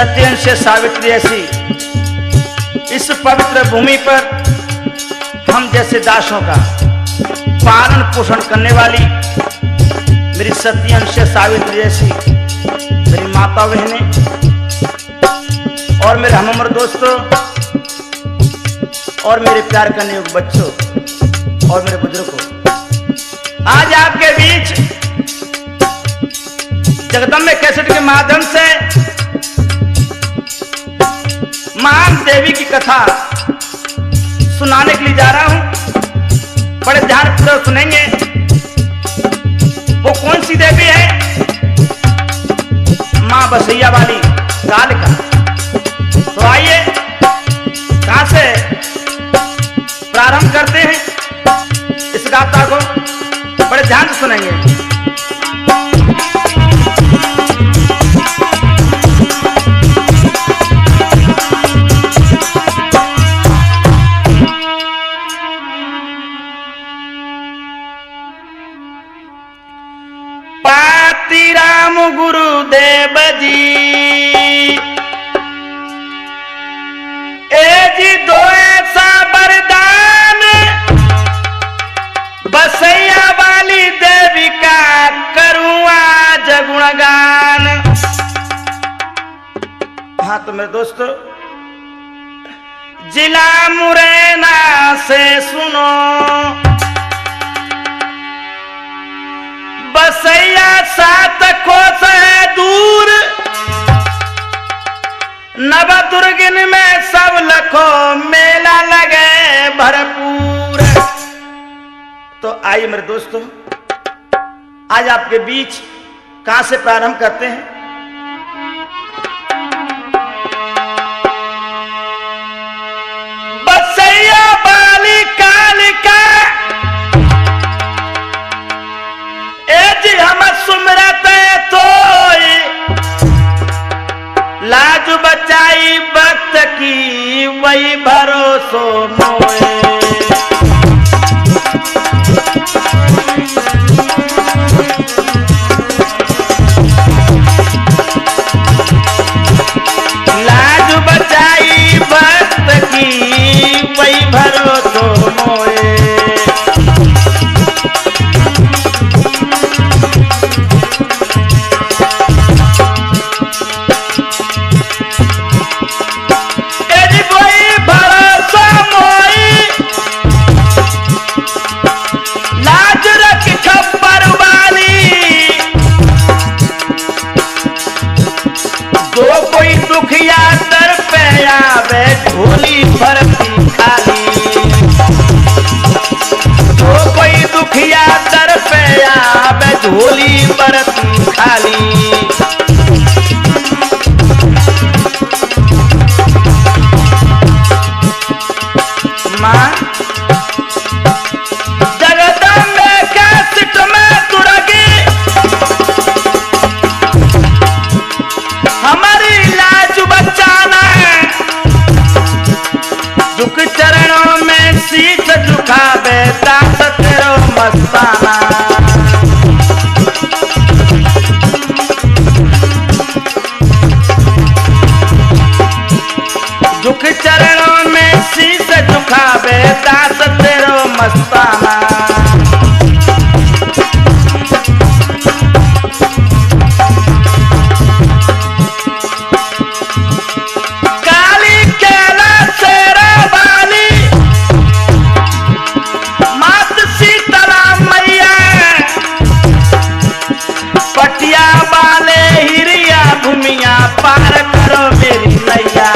सत्यन से सावित्री ऐसी इस पवित्र भूमि पर हम जैसे दासों का पालन पोषण करने वाली मेरी सत्यन से सावित्री जैसी मेरी माता बहनें और मेरे हमउम्र दोस्तों और मेरे प्यार करने योग्य बच्चों और मेरे बुजुर्गों, आज आपके बीच जगदम्बे कैसेट के माध्यम से महान देवी की कथा सुनाने के लिए जा रहा हूं। बड़े ध्यान से सुनेंगे। वो कौन सी देवी है? मां बसैया वाली कालिका। तो आइए कहां से प्रारंभ करते हैं इस गाथा को, बड़े ध्यान से सुनेंगे। पाती राम गुरुदेव जी ए जी दो ऐसा वरदान बसैया वाली देवी का करूं आज गुणगान। हाँ तो मेरे दोस्तों, जिला मुरैना से सुनो बसैया 7 कोस है दूर, नवदुर्गिन में सब लखो मेला लगे भरपूर। तो आइए मेरे दोस्तों, आज आपके बीच कहां से प्रारंभ करते हैं। बसैया वाली कालिका हम सुमरत तो लाज बचाई भक्त की वही भरोसो मोए। लाज बचाई भक्त की वही भरोसो मोए। दुखिया दर पे आवे झोली भरती खाली, तो कोई दुखिया दर पे आवे झोली भरती खाली। मां जगदम्बे कैसेट में तुरगी हमारी लाज बचाना है, झुक चरणों में शीश झुकावे दास तेरो मस्ताना। झुक चरणों में शीश झुकावे दास तेरो मस्ताना। पार करो मेरी नैया,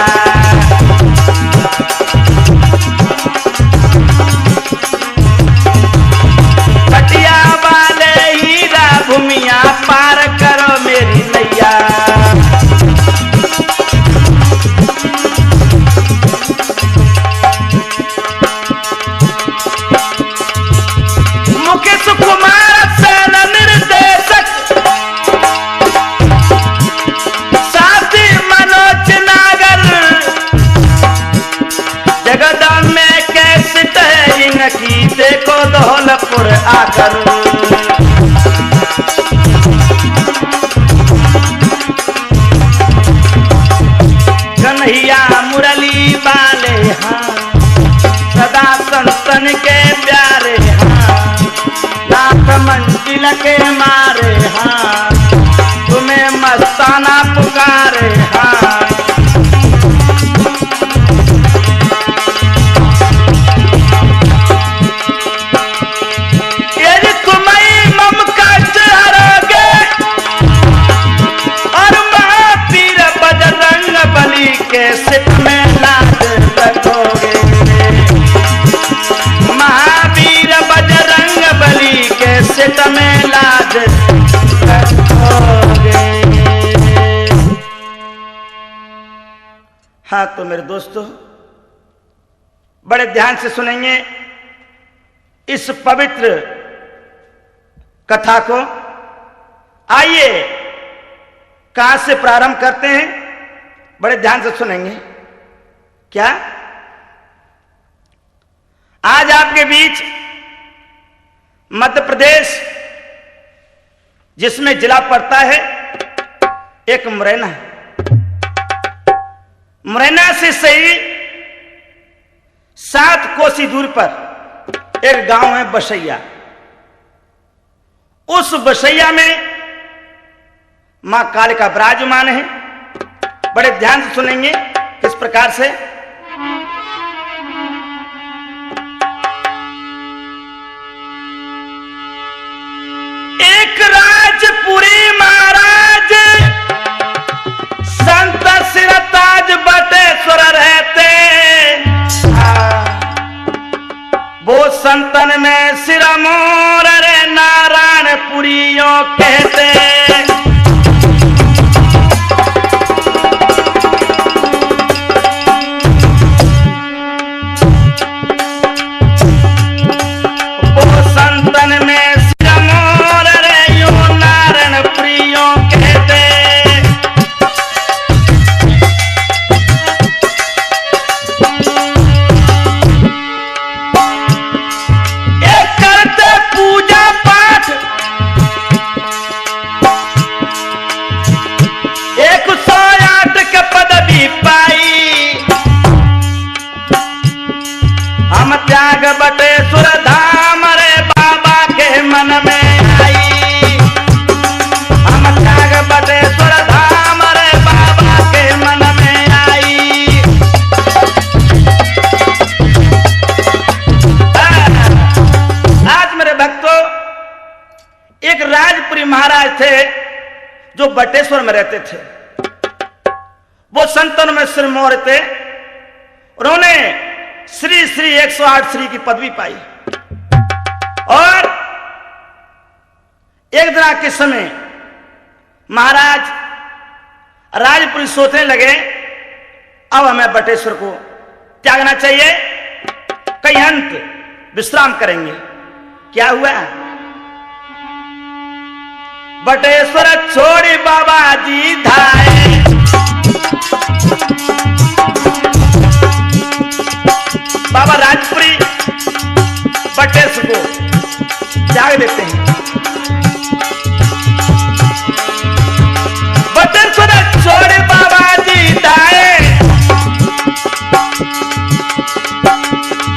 पटिया वाले हीरा भूमिया पार करो मेरी नैया। मुकेश कुमार सेन निर्देशक जगदम्बे कैसेट है इनकी देखो धौलपुर आकर। हाँ तो मेरे दोस्तों बड़े ध्यान से सुनेंगे इस पवित्र कथा को। आइए कहां से प्रारंभ करते हैं, बड़े ध्यान से सुनेंगे। क्या आज आपके बीच मध्य प्रदेश जिसमें जिला पड़ता है एक मुरैना है। मुरैना से सही 7 कोसी दूर पर एक गांव है बसैया। उस बसैया में मां कालिका विराजमान है। बड़े ध्यान से सुनेंगे किस प्रकार से। एक राजपुरी महाराज संत सिरताज बटेश्वर रहते, वो संतन में सिरमौर रे नारायणपुरियों कहते। वो संतन में सिरमौर रे यो नारायणपुरियों कहते। त्याग बटेश्वर धाम रे बाबा के मन में आई। हम त्याग बटेश्वर धाम रे बाबा के मन में आई। आज मेरे भक्तों एक राजपुरी महाराज थे जो बटेश्वर में रहते थे। वो संतन में सिरमौर थे। उन्होंने श्री श्री 108 श्री की पदवी पाई। और एक दिन के समय महाराज राजपुरी सोचने लगे अब हमें बटेश्वर को त्यागना चाहिए, कई अंत विश्राम करेंगे। क्या हुआ, बटेश्वर छोड़ी बाबा जी धाए। बाबा राजपुरी बटेश्वर को त्याग देते हैं। बटेश्वर छोड़े बाबा जी दाए,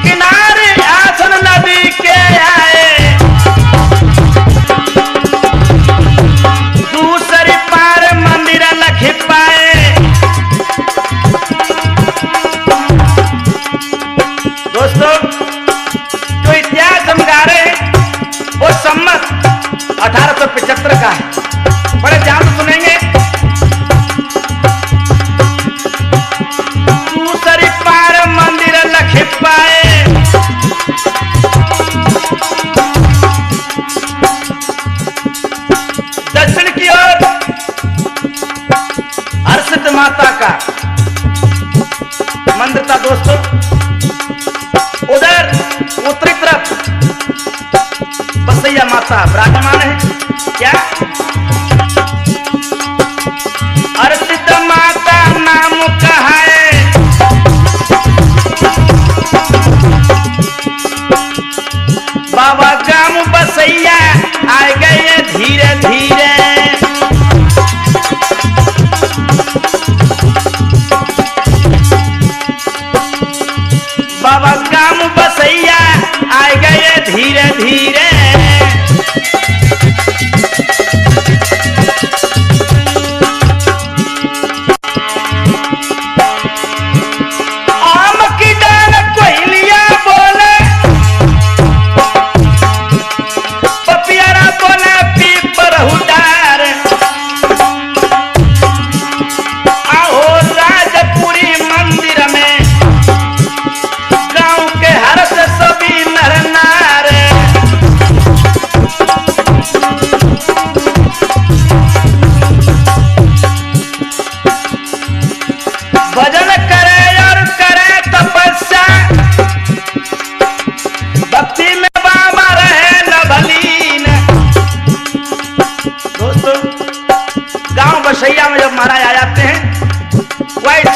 किनारे आसन नदी के आए। दूसरी पार मंदिर लख पाए। दोस्तों जो इतिहास हम गा रहे हैं वो सम्मत 1875 का है। बड़े ध्यान से सुनेंगे। दूसरी पार मंदिर लख पाए। दक्षिण की ओर हर्षित माता का मंदिर था दोस्तों। उधर उत्तरी तरफ बसैया माता विराजमान है। क्या अर्पित माता नाम कहाए। बाबा गाम बसैया आ गए धीरे धीरे। बाबा गाम बसैया आ गए धीरे धीरे।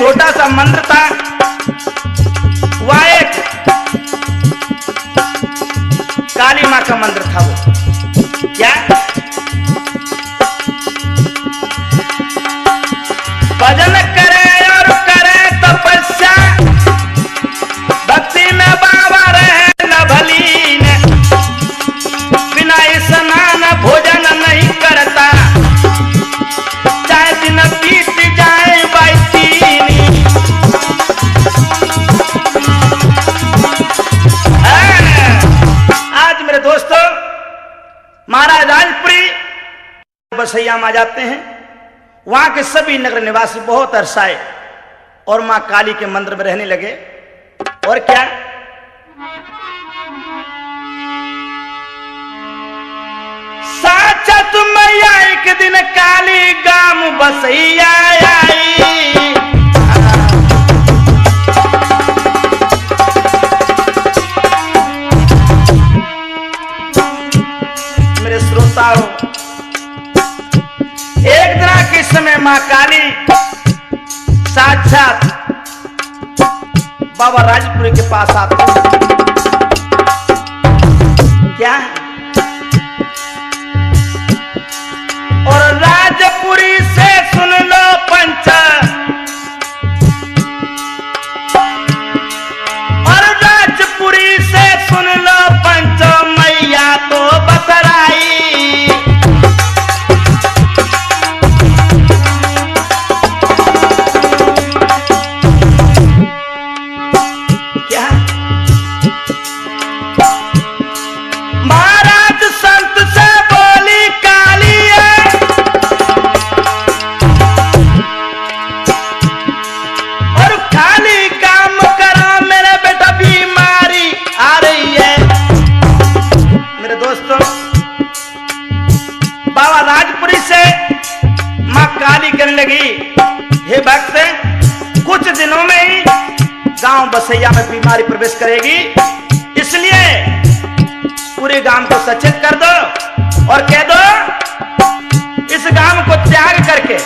छोटा सा मंत्र था, वह एक काली मां का मंत्र था। वो क्या? भजन करे और करे तपस्या, भक्ति में बाबा रहे न भलीन, बिना स्नान भोजन नहीं करता, चाहे दिन बीत जाए बाईतीनी। आज मेरे दोस्तों महाराज राजपुरी बसैया में आ जाते हैं। वहां के सभी नगर निवासी बहुत अरसाए और मां काली के मंदिर में रहने लगे। और क्या? साचत मैया एक दिन काली गाम बसैया आई। मेरे श्रोताओं, एक दिन के समय मां काली साक्षात बाबा राजपुरी के पास आते। क्या? और राजपुरी से सुन लो पंच, और राजपुरी से सुन लो पंच, मैया तो बतराई। लगी, हे भक्त, कुछ दिनों में ही गांव बसैया में बीमारी प्रवेश करेगी, इसलिए पूरे गांव को सचेत कर दो और कह दो इस गांव को त्याग करके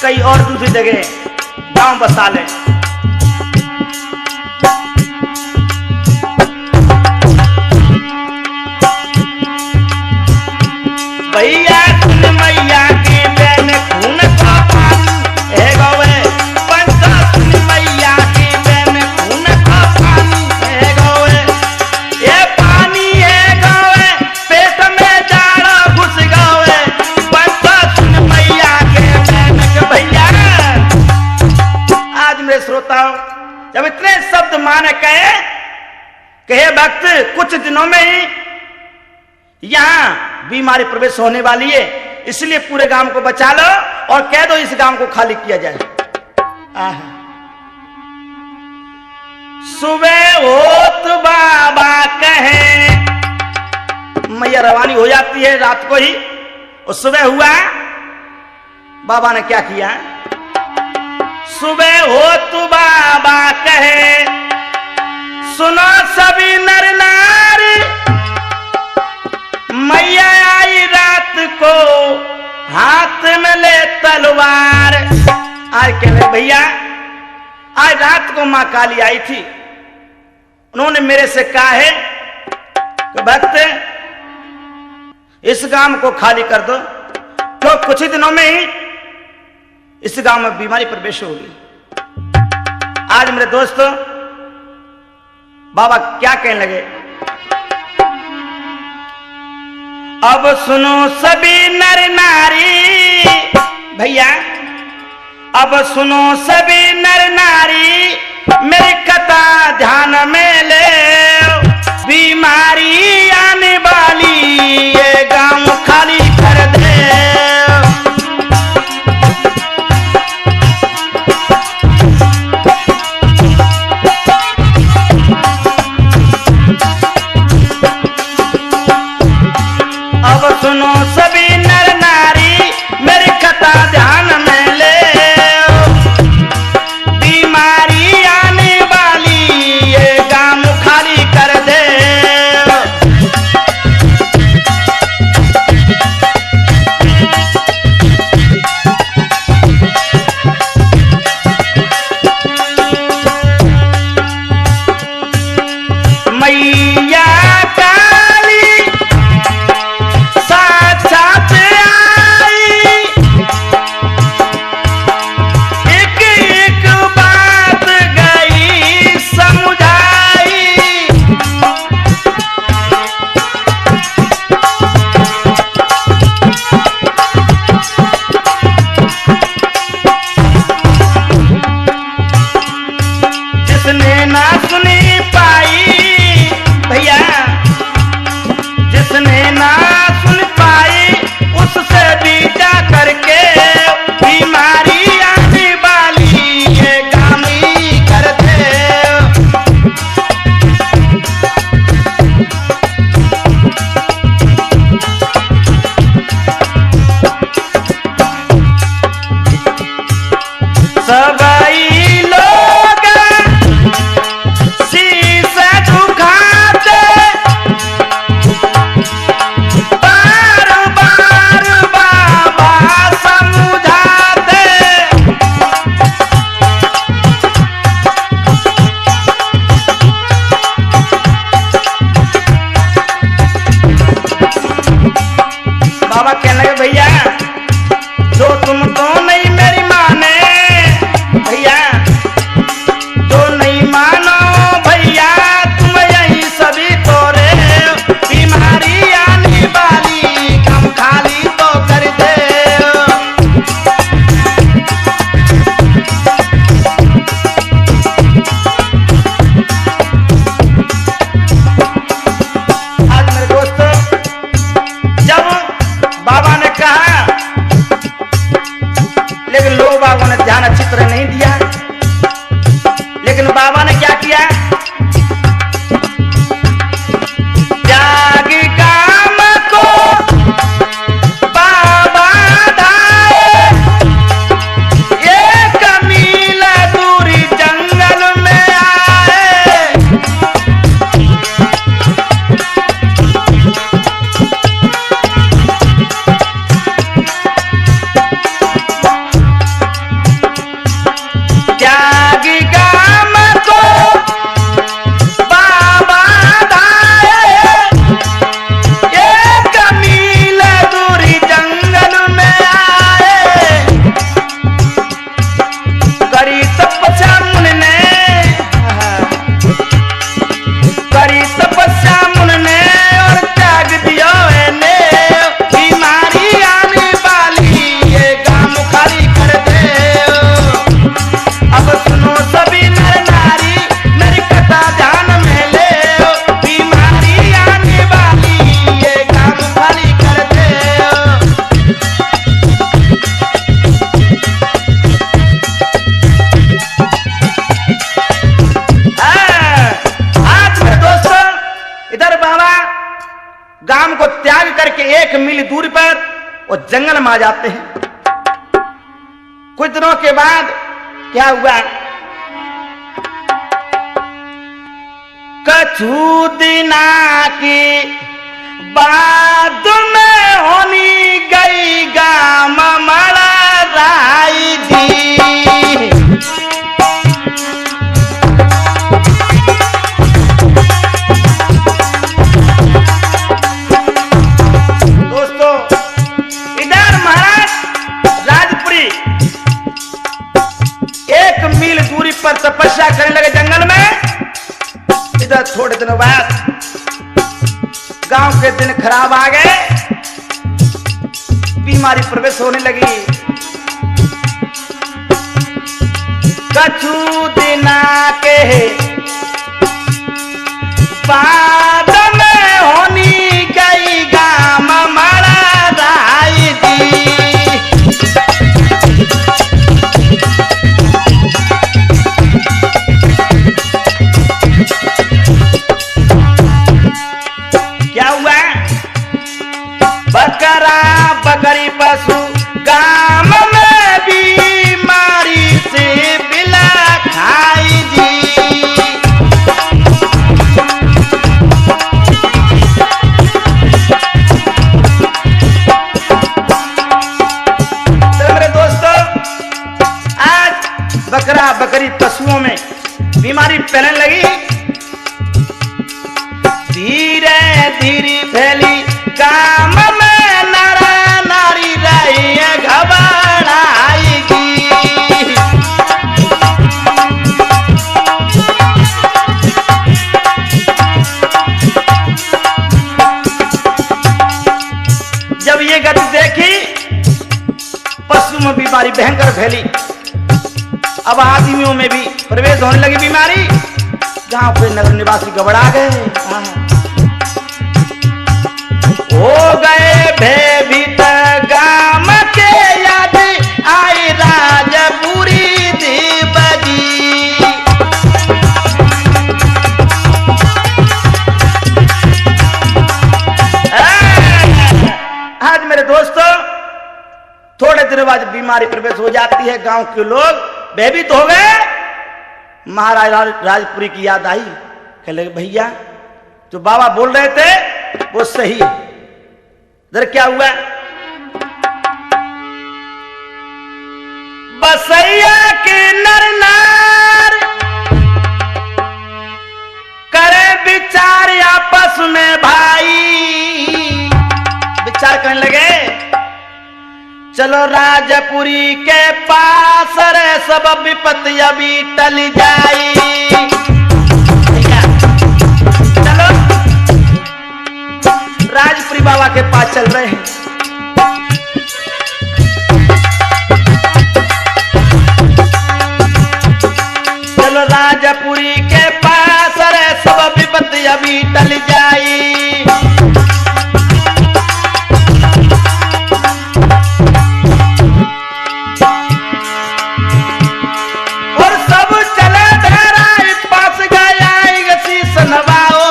कहीं और दूसरी जगह गांव बसा ले। भैया सुन मैया की बहन खून का पानी है गौवे, पंचा सुन मैया की बहन खून का पानी है गौवे, ये पानी है गौवे, पेट में जाड़ा घुस गौवे, पंचा सुन मैया के बहन के भैया। आज मेरे श्रोताओं, जब इतने शब्द माने कहे भक्त, कुछ दिनों में ही यहां बीमारी प्रवेश होने वाली है, इसलिए पूरे गांव को बचा लो और कह दो इस गांव को खाली किया जाए। सुबह होत बाबा कहे, मैया रवानी हो जाती है रात को ही, और सुबह हुआ, बाबा ने क्या किया? सुबह होत बाबा कहे, सुनो सभी नर नारी, मैया आई रात को हाथ में ले तलवार। आज कह रहे भैया, आज रात को मां काली आई थी, उन्होंने मेरे से कहा है कि भक्त इस गांव को खाली कर दो, तो कुछ ही दिनों में ही इस गांव में बीमारी प्रवेश होगी। आज मेरे दोस्तों, बाबा क्या कहने लगे? अब सुनो सभी नर नारी, भैया अब सुनो सभी नर नारी, मेरी कथा ध्यान में ले, बीमारी आने वाली ये गांव खाली कर दे। अब सुनो सभी नर नारी, मेरी कथा ध्यान में ले, बीमारी आने वाली ये गांव को त्याग करके 1 मील दूरी पर वो जंगल में आ जाते हैं। कुछ दिनों के बाद क्या हुआ, कछु दिना की बाद में होनी गई गाम मड़ा राई जी। दोस्तों इधर महाराज राजपुरी 1 मील दूरी पर तपस्या करने लगे जंगल में। इधर थोड़े दिनों बाद गांव के दिन खराब आ गए, बीमारी प्रवेश होने लगी। कछु दिना के बाद में होनी गई गाम मड़ा राई जी। क्या हुआ, बकरा बकरी पशु गाम में बीमारी से बिला खाई जी। तो मेरे दोस्तों आज बकरा बकरी पशुओं में बीमारी फैलने लगी। धीरे धीरे फैली गाम में नारा नारी रही घबराएगी। जब ये गति देखी पशु में बीमारी भयंकर फैली। अब आदमियों में भी प्रवेश होने लगी बीमारी। गांव पे नगर निवासी घबरा गए, हो गए भयभीत गाम के याद आई राजपुरी देवजी। आज मेरे दोस्तों थोड़े दिनों बाद बीमारी प्रवेश हो जाती है, गांव के लोग भयभीत हो गए। महाराज राजपुरी की याद आई, कह लगे भैया जो बाबा बोल रहे थे वो सही है। इधर क्या हुआ, बसैया के नर नार करे विचार आपस में भाई। विचार करने लगे, चलो राजपुरी के पास रे सब विपत्ति अभी टल जाई। चलो राजपुरी बाबा के पास चल रहे हैं। चलो राजपुरी के पास रे सब विपत्ति अभी टल जाई। और सब चले धराई पास गया शीश नवाओ।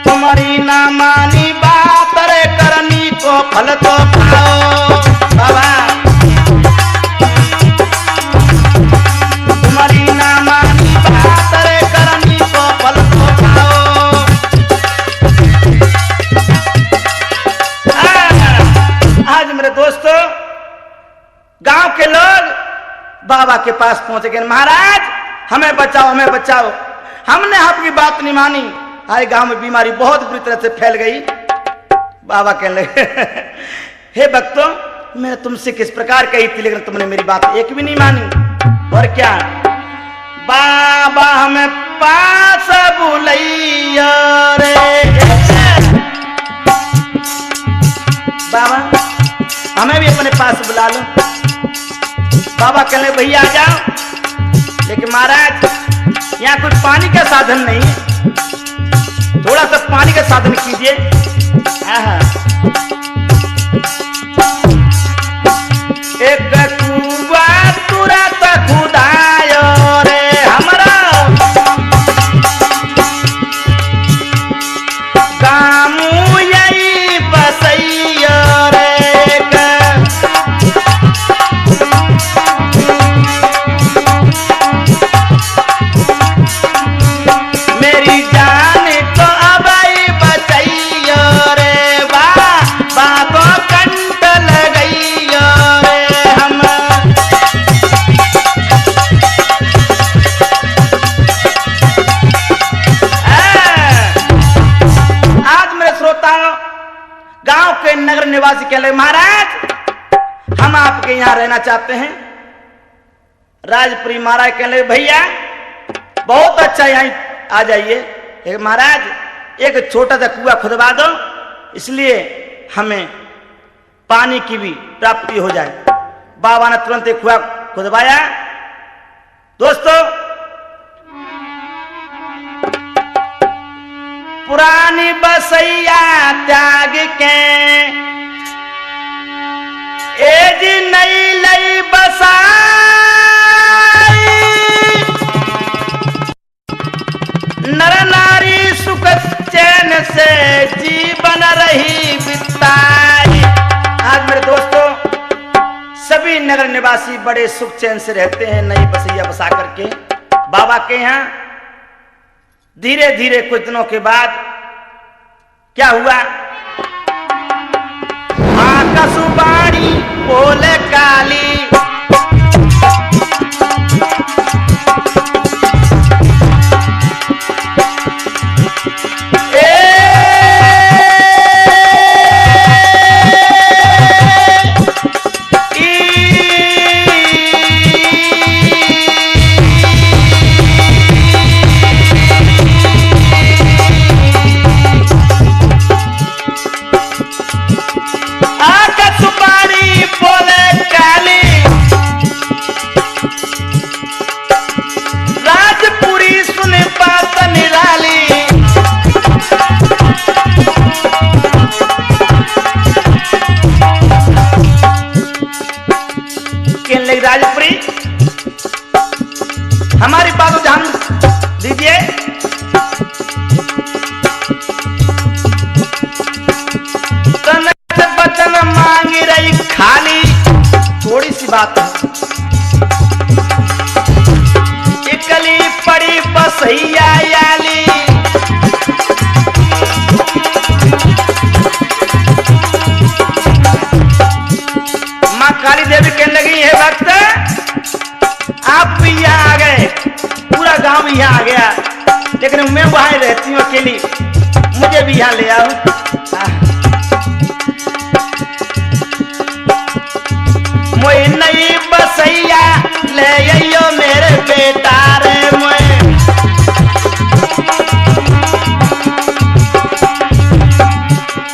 तुम्हारी ना मानी बात रे करनी को फल तो पाओ। बाबा तुम्हारी ना मानी बात रे करनी को फल तो पाओ। आज मेरे दोस्तों गांव के लोग बाबा के पास पहुंच गए, महाराज हमें बचाओ हमें बचाओ, हमने आपकी बात नहीं मानी। आए गांव में बीमारी बहुत बुरी तरह से फैल गई। बाबा कहने लगे हे भक्तों मैं तुमसे किस प्रकार कही थी लेकिन तुमने मेरी बात एक भी नहीं मानी। और क्या बाबा हमें पास बुलैया रे। बाबा हमें भी अपने पास बुला लो। बाबा कहने भैया आ जाओ, लेकिन महाराज यहाँ कोई पानी का साधन नहीं है, थोड़ा सा पानी का साधन कीजिए। एक कुआं तुरंत खुदायो रे हमरा। नगर निवासी कहने लगे, महाराज हम आपके यहां रहना चाहते हैं। राजपुरी महाराज कहने लगे, भैया बहुत अच्छा, यहां आ जाइए। महाराज एक छोटा सा कुआं खुदवा दो, इसलिए हमें पानी की भी प्राप्ति हो जाए। बाबा ने तुरंत एक कुआं खुदवाया। दोस्तों, पुरानी बसैया त्याग के एज नई लई बसाई, नर नारी सुख चैन से जीवन रही बिताई। आज मेरे दोस्तों, सभी नगर निवासी बड़े सुख चैन से रहते हैं नई बसैया बसा करके बाबा के यहां। धीरे धीरे कुछ दिनों के बाद क्या हुआ, आकाशवाणी बोले काली, राजपुरी हमारी बात ध्यान दीजिए। तन बचन मांग रही खाली, थोड़ी सी बात है, इकली पड़ी बसैया याली, मां काली देवी कहने लगी, है भक्त आप भी यहाँ आ गए, पूरा गांव भी यहाँ आ गया, लेकिन मैं वहां रहती हूँ अकेली, मुझे भी यहाँ ले आओ। मोई नई बसैया ले आइयो मेरे बेटा रे, मोए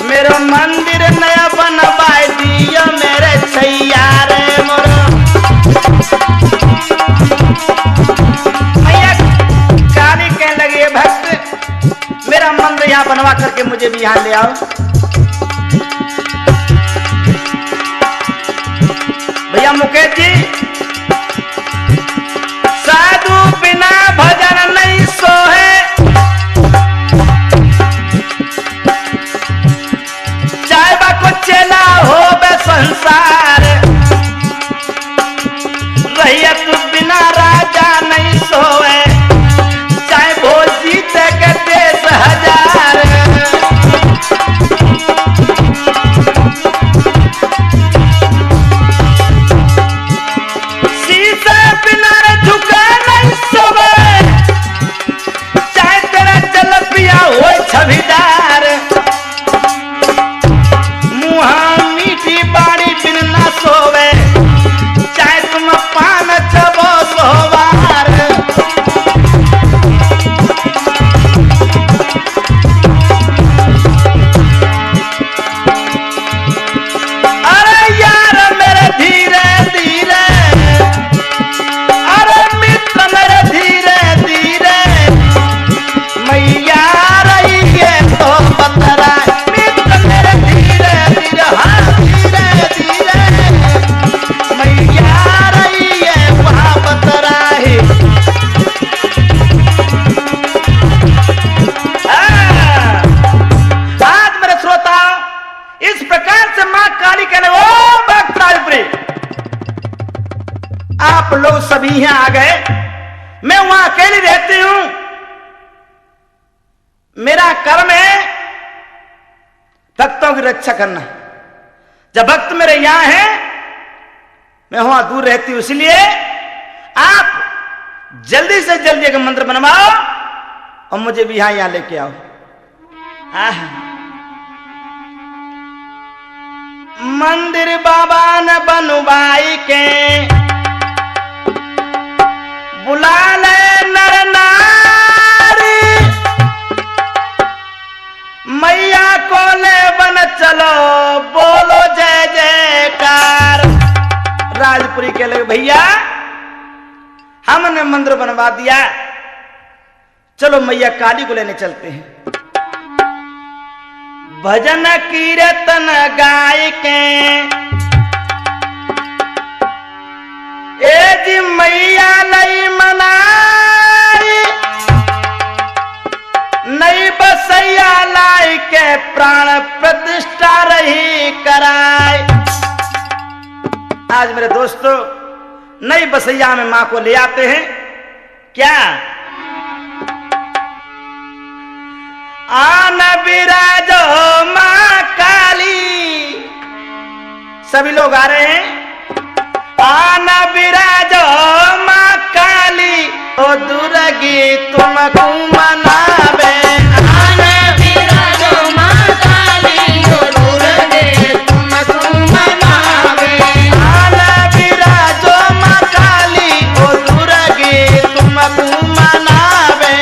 मेरा मंदिर नया बनवाए दियो मेरे छैया रे मोरा। मैया काली कहने लगे, भक्त मेरा मंदिर यहाँ बनवा करके मुझे भी यहाँ ले आओ। भैया मुकेश जी, साधु बिना भजन नहीं सोहे, चाहे बाको चेला हो बे संसार, रैयत बिना राजा नहीं सोए, चाहे भोज जीते के देश हजार। शीशे बिना झुके नहीं सोए, चाहे तेरा जल पिया हो छविदार, मुहा मीठी बाड़ी बिन ना सोवे, चाहे तुम पान चबो सोवार। अरे यार मेरे धीरे धीरे, अरे मित्र मेरे धीरे धीरे, मैया रही है तो बतरा, मित्र मेरे धीरे धीरे, हाँ धीरे धीरे, मैया रही है वहां बतरा है। आज मेरे श्रोता, इस प्रकार से मां काली कहने, ओ भक्त राजपुरी आप लोग सभी यहाँ आ गए, मैं वहां अकेली रहती हूं, मेरा कर्म है भक्तों की रक्षा करना। जब भक्त मेरे यहां हैं, मैं वहां दूर रहती हूं, इसलिए आप जल्दी से जल्दी एक मंत्र बनवाओ और मुझे भी यहां लेके आओ। मंदिर बाबा ने बनवाई के बुला ले नर नारी, मैया को ले बन चलो बोलो जय जयकार। राजपुरी के लगे भैया हमने मंदिर बनवा दिया, चलो मैया काली को लेने चलते हैं। भजन कीर्तन गाय के ए जी मैया नहीं मनाई, नई बसैया लाई के प्राण प्रतिष्ठा रही कराए। आज मेरे दोस्तों नई बसैया में मां को ले आते हैं क्या? आन विराजो मां काली, सभी लोग आ रहे हैं। आन विराजो मां काली, ओ दुर्गी तुमको मनावे। आन विराजो मां काली, ओ दुर्गी तुमको मनावे। आन विराजो मां काली, ओ दुर्गी तुमको मनावे।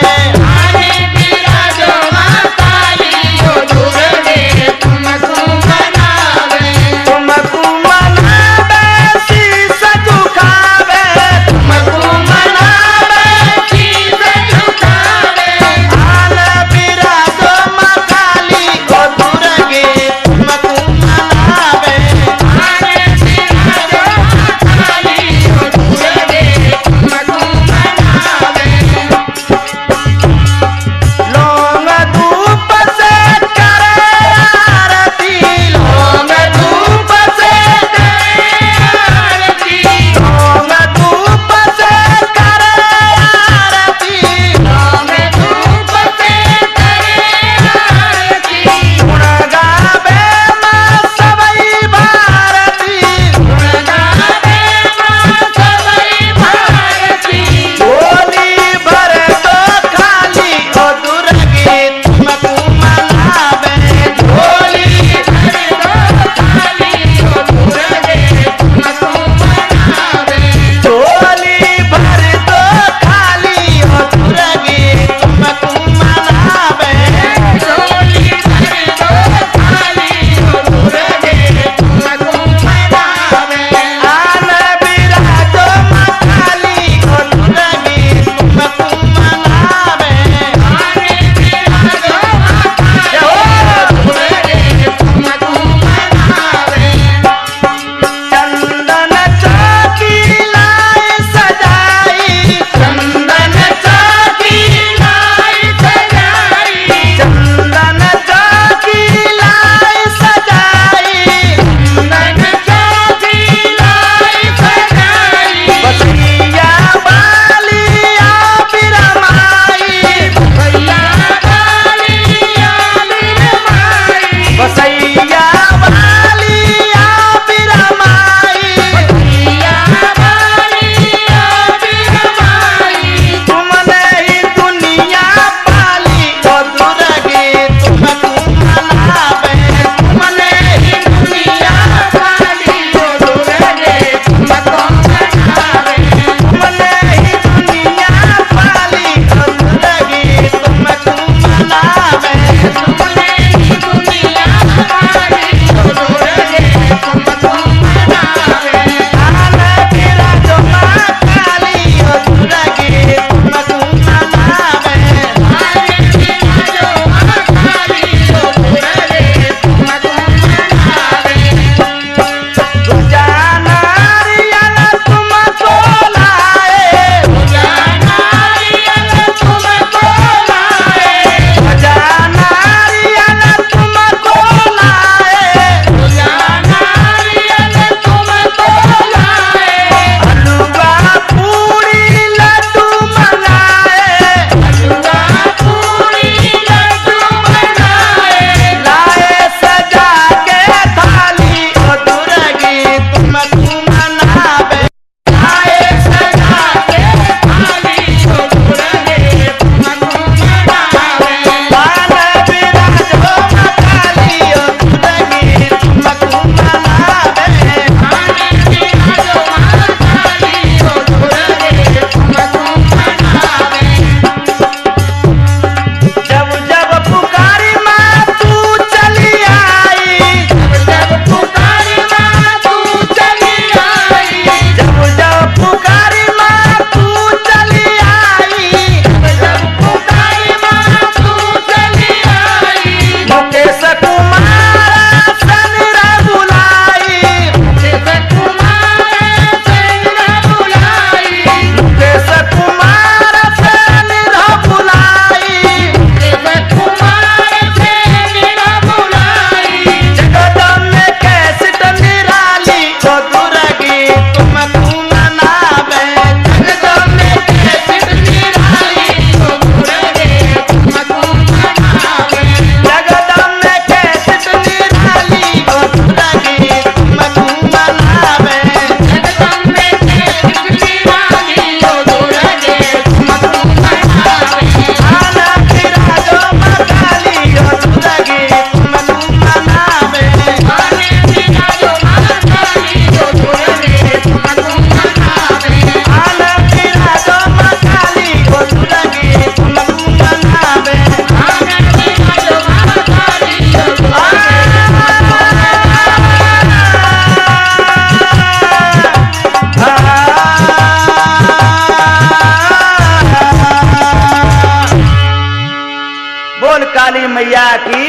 बोल काली मैया की।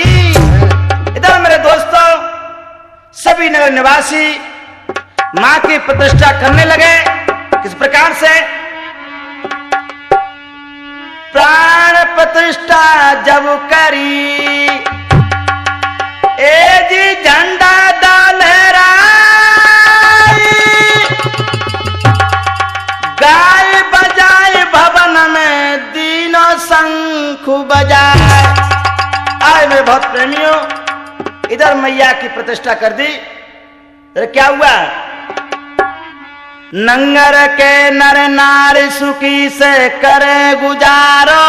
इधर मेरे दोस्तों सभी नगर निवासी मां की प्रतिष्ठा करने लगे। किस प्रकार से? प्राण प्रतिष्ठा जब करी ए जी झंडा लहराई, गाय बजाए भवन में दीनों शंख बजाए। आए मेरे बहुत प्रेमियों, इधर मैया की प्रतिष्ठा कर दी। क्या हुआ? नंगर के नर नारी सुखी से करे गुजारो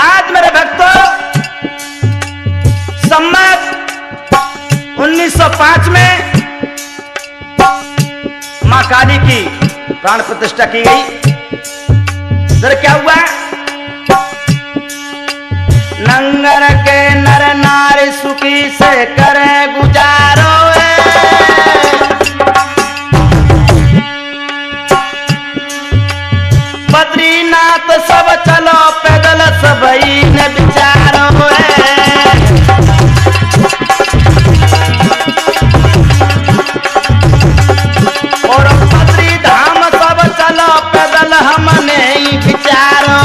आज मेरे भक्तों, सम्मत 1905 में मां काली की प्राण प्रतिष्ठा की गई। सर क्या हुआ? नंगर के नर नारी सुखी से करे गुजारो बद्रीनाथ सब चलो पैदल सबई ने विचारो और बद्री धाम सब चलो पैदल हमने ही विचारो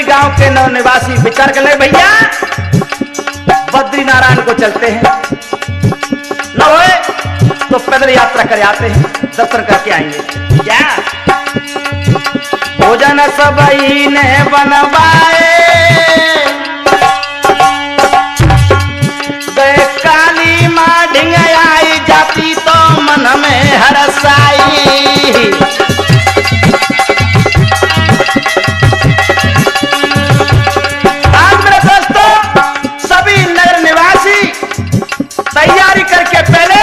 गांव के नव निवासी विचार कर ले, भैया बद्री नारायण को चलते हैं, न होए तो पैदल यात्रा कर आते हैं, दर्शन करके आएंगे। क्या भोजन सबई ने बनवाए, काली मां ढिंग आई जाती तो मन में हरसाई। तैयारी करके पहले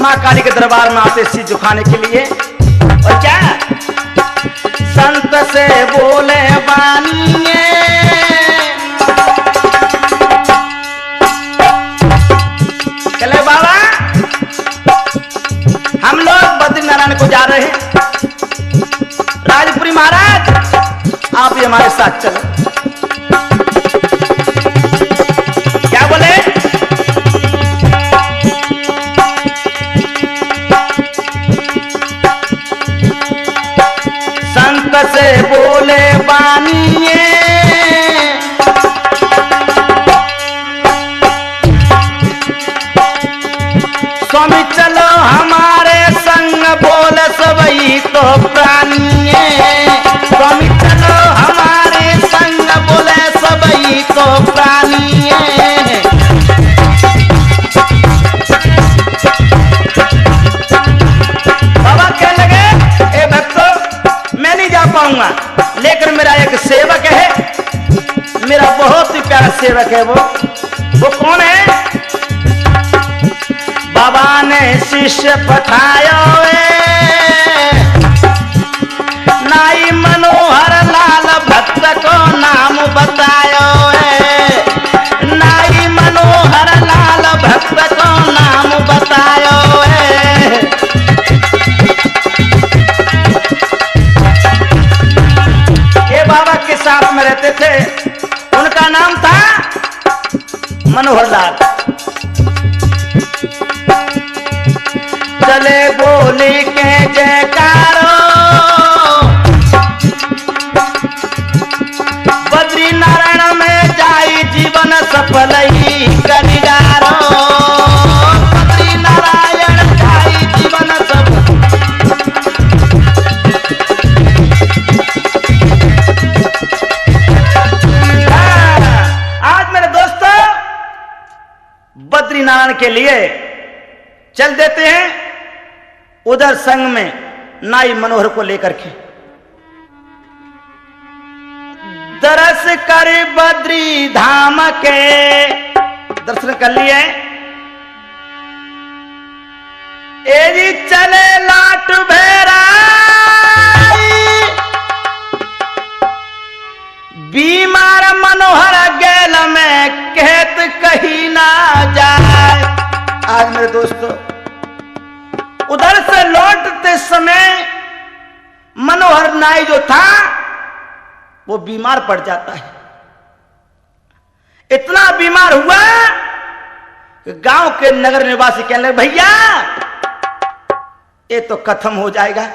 मां काली के दरबार में आते सिर झुकाने के लिए। और क्या संत से बोले बानिए, चले बाबा हम लोग बद्री नारायण को जा रहे हैं, राजपुरी महाराज आप भी हमारे साथ चलो। क्या बोले? से बोले बानिए, स्वामी चलो हमारे संग बोले सबई तो प्राणिए। स्वामी चलो हमारे संग बोले सबई तो प्राणिए। बाबा क्या लगे? ए भक्तों मैं नहीं जा पाऊंगा, लेकिन मेरा एक सेवक है, मेरा बहुत ही प्यारा सेवक है। वो कौन है? बाबा ने शिष्य पठाया नाई मनोहर लाल भक्त को नाम बतायो नाई मनोहर लाल भक्त को नाम बतायो बाबा के साथ में रहते थे, उनका नाम था मनोहर लाल। चले बोली के जयकारो बद्री नारायण में जाई जीवन सफल ही करिगारो। बद्री नारायण जाई जीवन सफल। बद्री नारायण के लिए चल देते हैं, उधर संग में नाई मनोहर को लेकर के दरस कर बद्री धाम के दर्शन कर लिए। एजी चले लाट भेरा मनोहर नाई जो था वो बीमार पड़ जाता है। इतना बीमार हुआ कि गांव के नगर निवासी कहने लगे भैया ये तो खत्म हो जाएगा।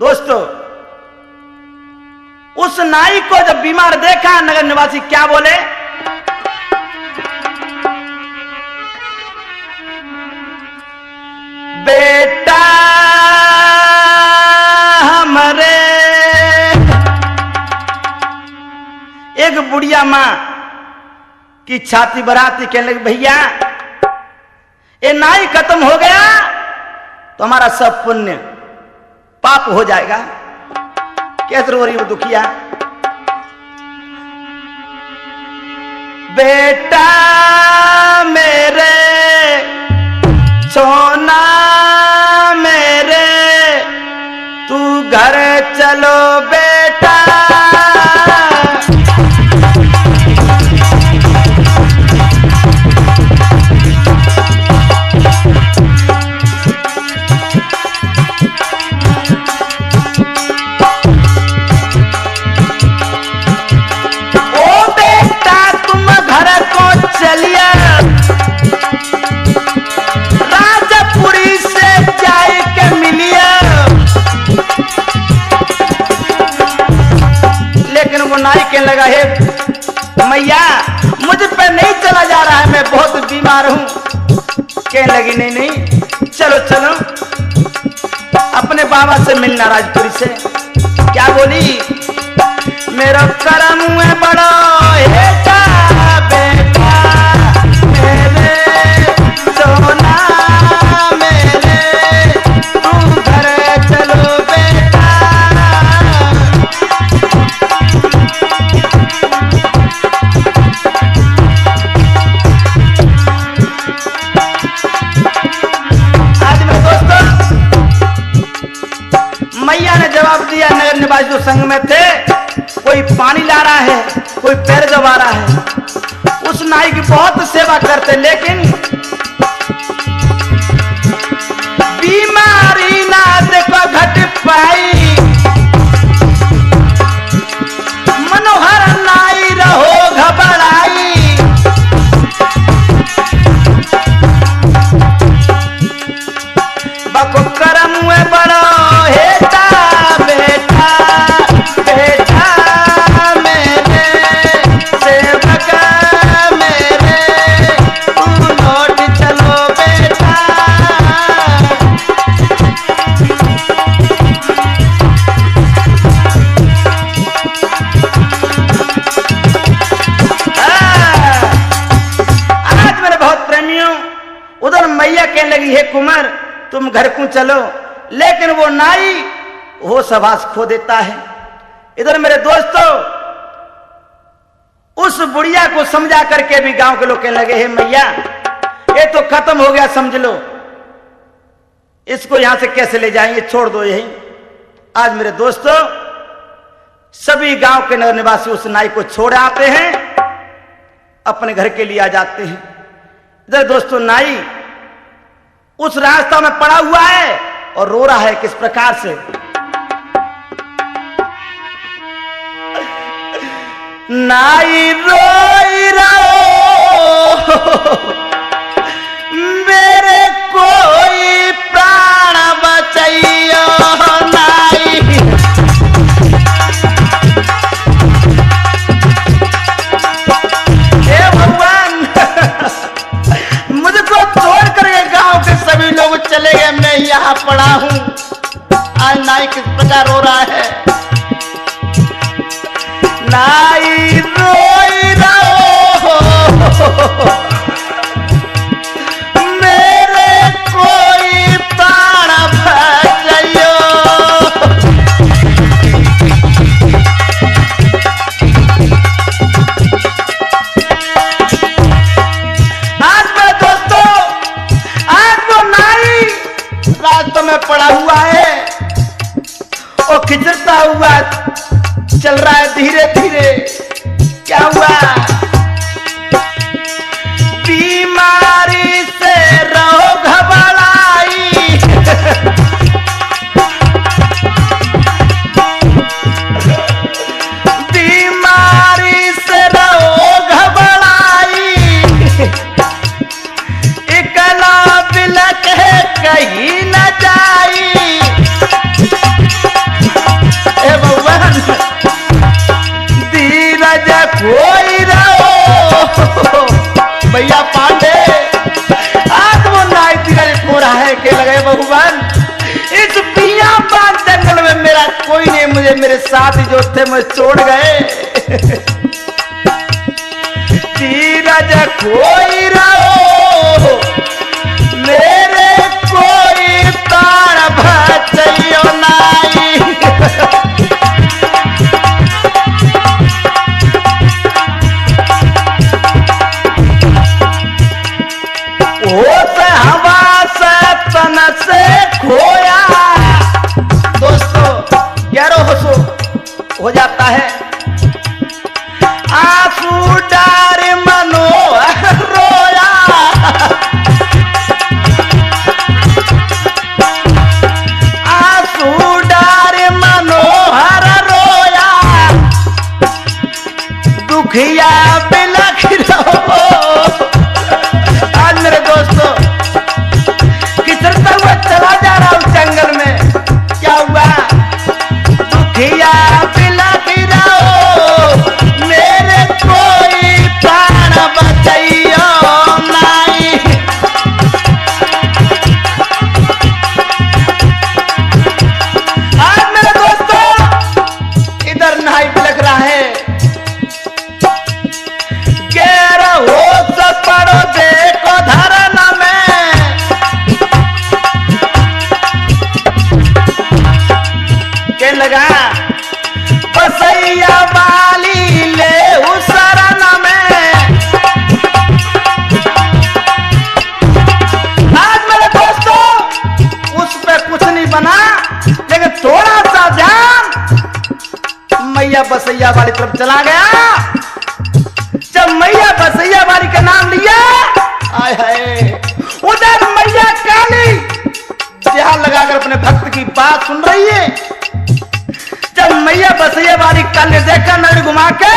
दोस्तों, उस नाई को जब बीमार देखा नगर निवासी क्या बोले, बेटा हमारे, एक बुढ़िया मां की छाती बराती कहने लगी भैया ये नाई खत्म हो गया तो हमारा सब पुण्य पाप हो जाएगा। कैसे रो रही वो दुखिया, बेटा मेरे सोना मेरे तू घर चलो बेटा। राजापुरी से जाए के मिलिया, लेकिन वो नाई कहने लगा है मैया मुझ पे नहीं चला जा रहा है, मैं बहुत बीमार हूं। कहने लगी नहीं नहीं चलो चलो अपने बाबा से मिलना राजपुरी से। क्या बोली, मेरा करम है बड़ा हेटा बेटा मेरे सोना मेरे तू घर चलो बेटा। आज मेरे दोस्तों मैया ने जवाब दिया, नगर निवासी जो संग में थे कोई पानी ला रहा है कोई पैर दबा रहा है। उस नाई की बहुत सेवा करते लेकिन बीमारी ना देखो घट पाई। मनोहर नाई रहो घबराई, बको करम में बड़ो हेता बेटा बेटा मेरे सेवक मेरे तू लौट चलो बेटा। आज मेरे बहुत प्रेमियों उधर मैया कहने लगी है कुमार तुम घर को चलो, लेकिन वो नाई होश हवास खो देता है। इधर मेरे दोस्तों उस बुढ़िया को समझा करके भी गांव के लोग कहने लगे हे मैया ये तो खत्म हो गया समझ लो, इसको यहां से कैसे ले जाएंगे, छोड़ दो यही। आज मेरे दोस्तों सभी गांव के नगर निवासी उस नाई को छोड़ आते हैं, अपने घर के लिए आ जाते हैं। इधर दोस्तों नाई उस रास्ता में पड़ा हुआ है और रो रहा है किस प्रकार से, नाई रोई रहो मेरे कोई प्राण बचाइयो नाई। हे भगवान मुझको छोड़ कर गांव के सभी लोग चले गए, मैं यहाँ पड़ा हूं। आज नाई किस प्रकार रो रहा है, नाई रोई रहो मेरे कोई प्राण बचाइयो। आज मैं दोस्तों आज वो नाई रास्ते में पड़ा हुआ है और खिंचता हुआ चल रहा है धीरे धीरे। क्या हुआ, बीमारी से रहो घबराई मेरा कोई नहीं, मुझे मेरे साथ जो थे मुझे छोड़ गए। धीरज कोई रहो मेरे कोई तार बचैयो नाई। होश हवा से तन से खोया। दोस्तों गैरो होशो हो जाता है, आंसू डार मनो रोया। आंसू डार मनोहर रोया, दुखिया बिलख रहो। आज मेरे दोस्तों किचरता हुआ चला जा रहा हूं जंगल में, क्या हुआ? दुखिया बिलख रहो मेरे कोई प्राण बचैयो नाई। आज मेरे दोस्तों इधर नाई बिलख रहा है, गैर हो पड़ो देखो धरन में। के लगा बसैया वाली ले उस शरण में। आज मेरे दोस्तों उस पे कुछ नहीं बना, लेकिन थोड़ा सा ध्यान मैया बसैया वाली तरफ चला गया। जब मैया बसैया वाली का नाम लिया, आय हाय, उधर मैया काली ध्यान लगाकर अपने भक्त की बात सुन रही है। जब मैया बसैया वाली काली ने देखा नजर घुमा के,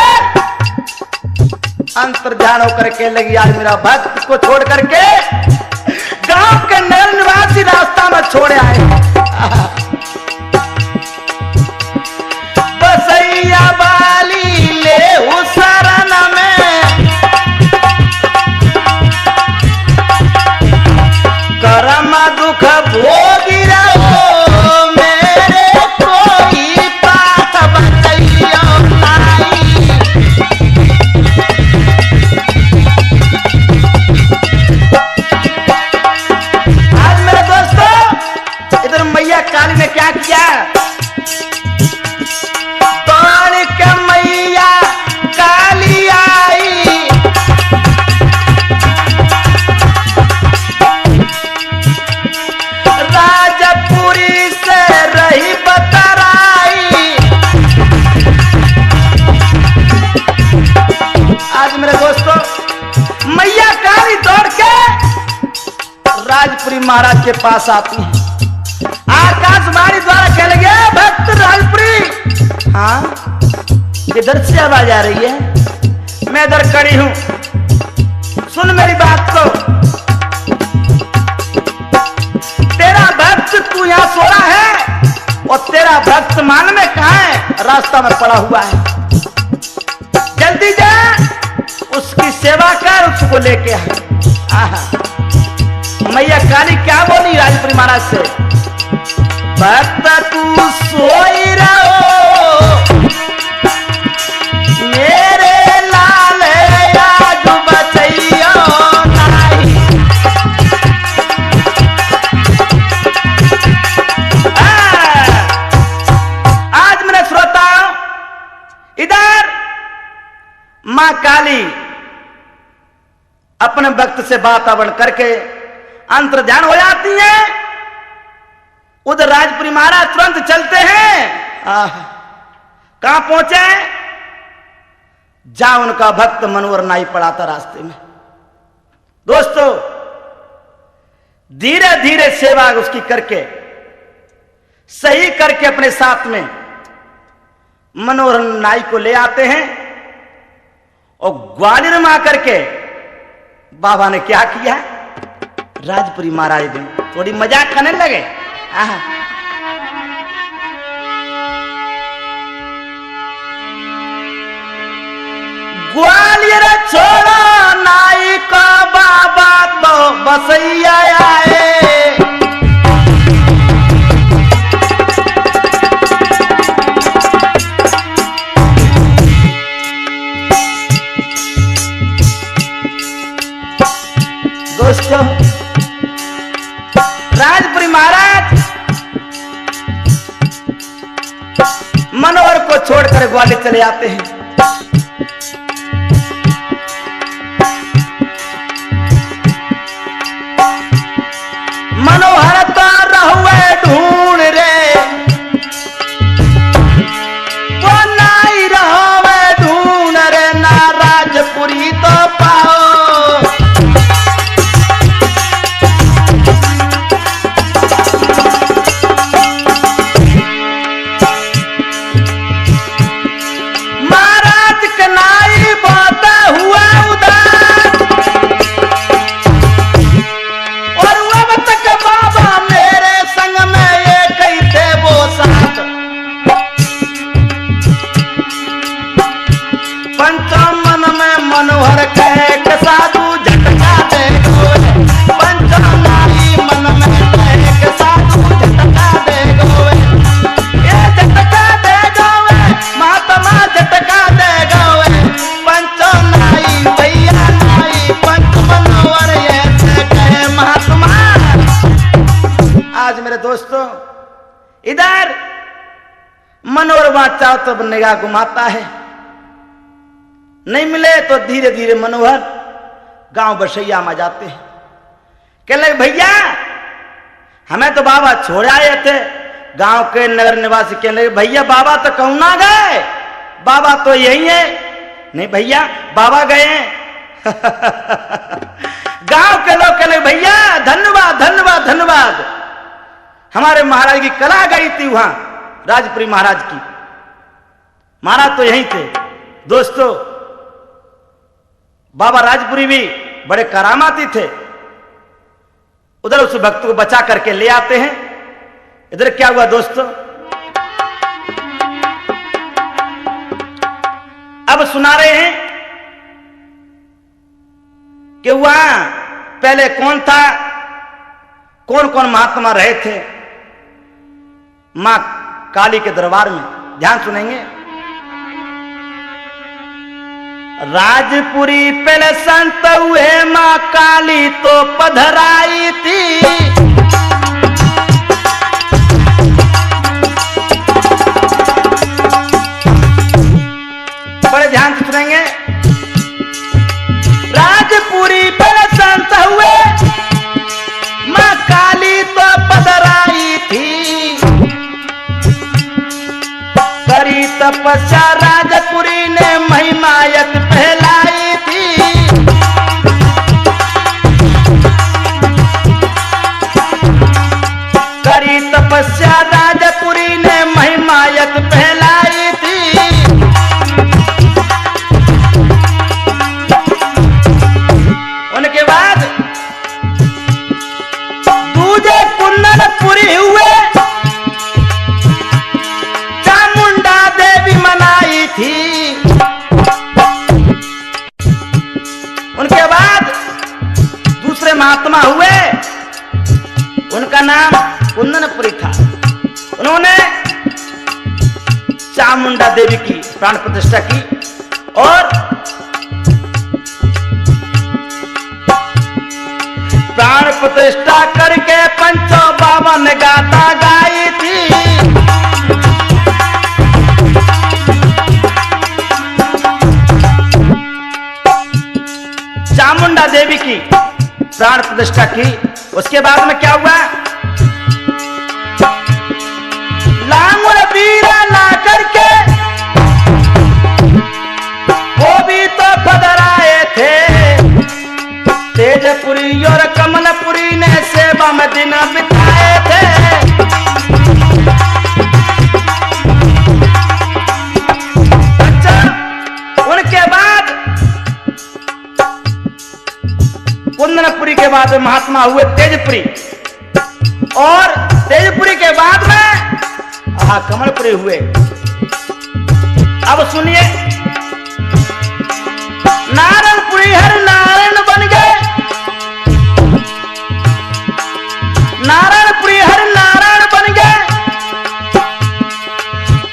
अंतर ध्यान होकर के लगी, आज मेरा भक्त को छोड़ करके गांव के नगर निवासी रास्ता में छोड़ आए। बसैया वाली ले उस शरण में, करम दुख भोगी रहो मेरे कोई पाप बचैयो नाई। आज मेरे दोस्तों इधर मैया काली ने क्या किया? तोड़ के मैया काली आई, राजपुरी से रही बतराई। आज मेरे दोस्तों मैया काली दौड़ के राजपुरी महाराज के पास आती है। आकाशवाणी द्वारा कह लगे, भक्त राजपुरी। हाँ, इधर से आवाज आ रही है, मैं इधर खड़ी हूं, सुन मेरी बात को। तेरा भक्त तू यहां सो रहा है और तेरा भक्त मान में कहां है? रास्ता में पड़ा हुआ है, जल्दी जा उसकी सेवा कर, उसको लेके आ। मैया काली क्या बोली राजपुरी महाराज से? भक्त तू सोई रहो मेरे लाल आज बचैयो नाई। आज मेरे श्रोताओं इधर मां काली अपने भक्त से वातावरण करके अंतर ध्यान हो जाती है। उधर राजपुरी महाराज तुरंत चलते हैं। कहां पहुंचे? जा उनका भक्त मनोहर नाई पड़ा था रास्ते में। दोस्तों धीरे धीरे सेवा उसकी करके सही करके अपने साथ में मनोहर नाई को ले आते हैं और ग्वालियर में आकर के बाबा ने क्या किया? राजपुरी महाराज ने थोड़ी मजाक करने लगे। ग्वालियर छोड़ो नाई का बाबा तो बसैया आए। को छोड़कर ग्वालियर चले आते हैं। मनोहर तो रहुए ढूंढ रे, वो नाई रहुए ढूंढ रे, ना राजपुरी तो पाओ। महाराज के नाई बाता हुआ उदास, और अब तक बाबा मेरे संग में ये कही थे वो साथ। पंचमन में मनोहर कहे के साधु झटका दे गोए, पंचनाई मन में कहे के साधु झटका दे गोए, ये झटका दे गोए, महात्मा झटका दे गोए, पंचनाई भैया नाई, पंच मनोहर ये कहे महात्मा। आज मेरे दोस्तों इधर मनोहर वहां चारों तरफ निगाह घुमाता है, नहीं मिले तो धीरे धीरे मनोहर गांव बसैया में जाते हैं। कहने लगे भैया हमें तो बाबा छोड़ आए थे। गांव के नगर निवासी कहने लगे भैया बाबा तो कहूं ना गए, बाबा तो यही है। नहीं भैया बाबा गए हैं। गांव के लोग कहने लगे भैया धन्यवाद धन्यवाद धन्यवाद, हमारे महाराज की कला गई थी वहां, राजपुरी महाराज की, महाराज तो यहीं थे। दोस्तों बाबा राजपुरी भी बड़े करामाती थे। उधर उस भक्त को बचा करके ले आते हैं। इधर क्या हुआ दोस्तों, अब सुना रहे हैं कि वहां पहले कौन था, कौन कौन महात्मा रहे थे मां काली के दरबार में। ध्यान सुनेंगे। राजपुरी पहले संत हुए, मां काली तो पधराई थी। बड़े ध्यान से सुनेंगे। राजपुरी पहले संत हुए, मां काली तो पधराई थी। करी तपस्या राजपुरी ने महिमायत फैलाई थी। करी तपस्या राजपुरी ने महिमायत फैलाई थी। उनके बाद दूजे कुंदनपुरी हुए, चामुंडा देवी मनाई थी। उनके बाद दूसरे महात्मा हुए, उनका नाम कुंदनपुरी था। उन्होंने चामुंडा देवी की प्राण प्रतिष्ठा की और प्राण प्रतिष्ठा करके पंचो बावन गाता गाई थी। चामुंडा देवी की प्राण प्रतिष्ठा की। उसके बाद में क्या हुआ, लांगुर वीरा ला करके वो भी तो पधराए थे। तेजपुरी और कमलपुरी ने सेवा में दिन बिताए थे। अच्छा, उनके बाद कुंदनपुरी के बाद महात्मा हुए तेजपुरी, और तेजपुरी के बाद में कमलपुरी हुए। अब सुनिए, नारायणपुरी हर नारायण बन गए। नारायणपुरी हर नारायण बन गए।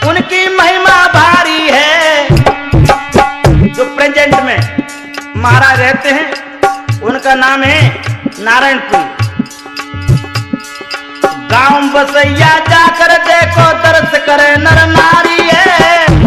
उनकी महिमा भारी है। जो प्रेजेंट में महाराज रहते हैं उनका नाम है नारायणपुरी। गांव बसैया जाकर देखो, दर्श करे नर नारी है।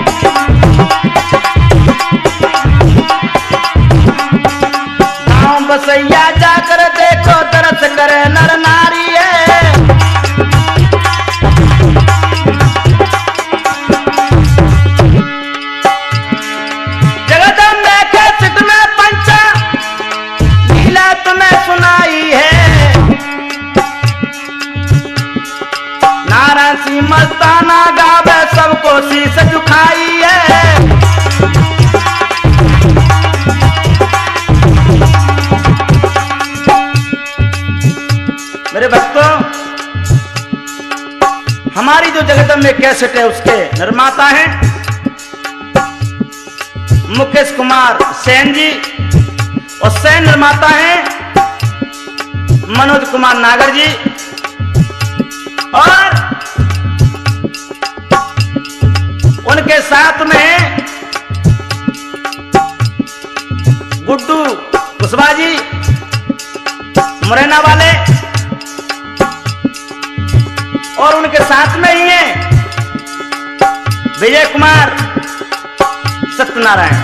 हमारी जो जगदम्बे कैसेट है उसके निर्माता हैं मुकेश कुमार सेन जी और सह निर्माता हैं मनोज कुमार नागर जी और उनके साथ में गुड्डू कुशवाहा जी मुरैना वाले और उनके साथ में ही है विजय कुमार सत्यनारायण।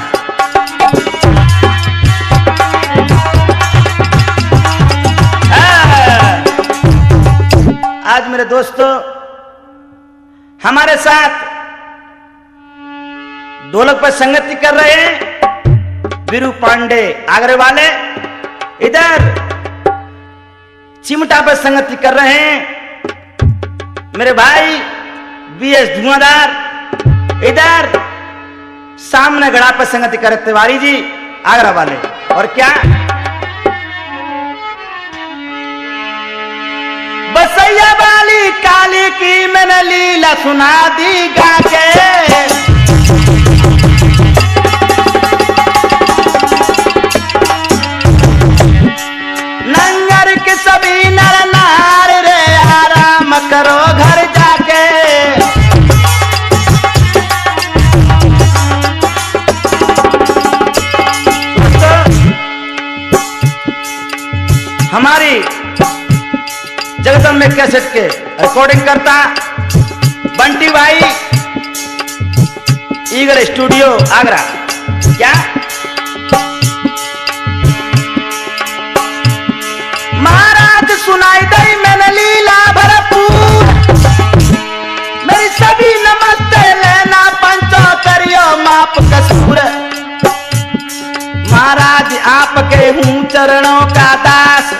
आज मेरे दोस्तों हमारे साथ ढोलक पर संगति कर रहे हैं वीरू पांडे आगरे वाले, इधर चिमटा पर संगति कर रहे हैं मेरे भाई बीएस धुआंधार, इधर सामने गड़ा पर संगति कर तिवारी जी आगरा वाले। और क्या बसैया वाली काली की मैंने लीला सुना दी गा के, नंगर के सभी नर नार रे आराम करो घर जाके। हमारी जगदम्बे कैसेट के रिकॉर्डिंग करता बंटी भाई ईगल स्टूडियो आगरा। क्या महाराज सुनाई दई मैंने लीला भरपूर, मेरी सभी नमस्ते लेना पंचो करियो माप कसूर। महाराज आपके हूँ चरणों का दास,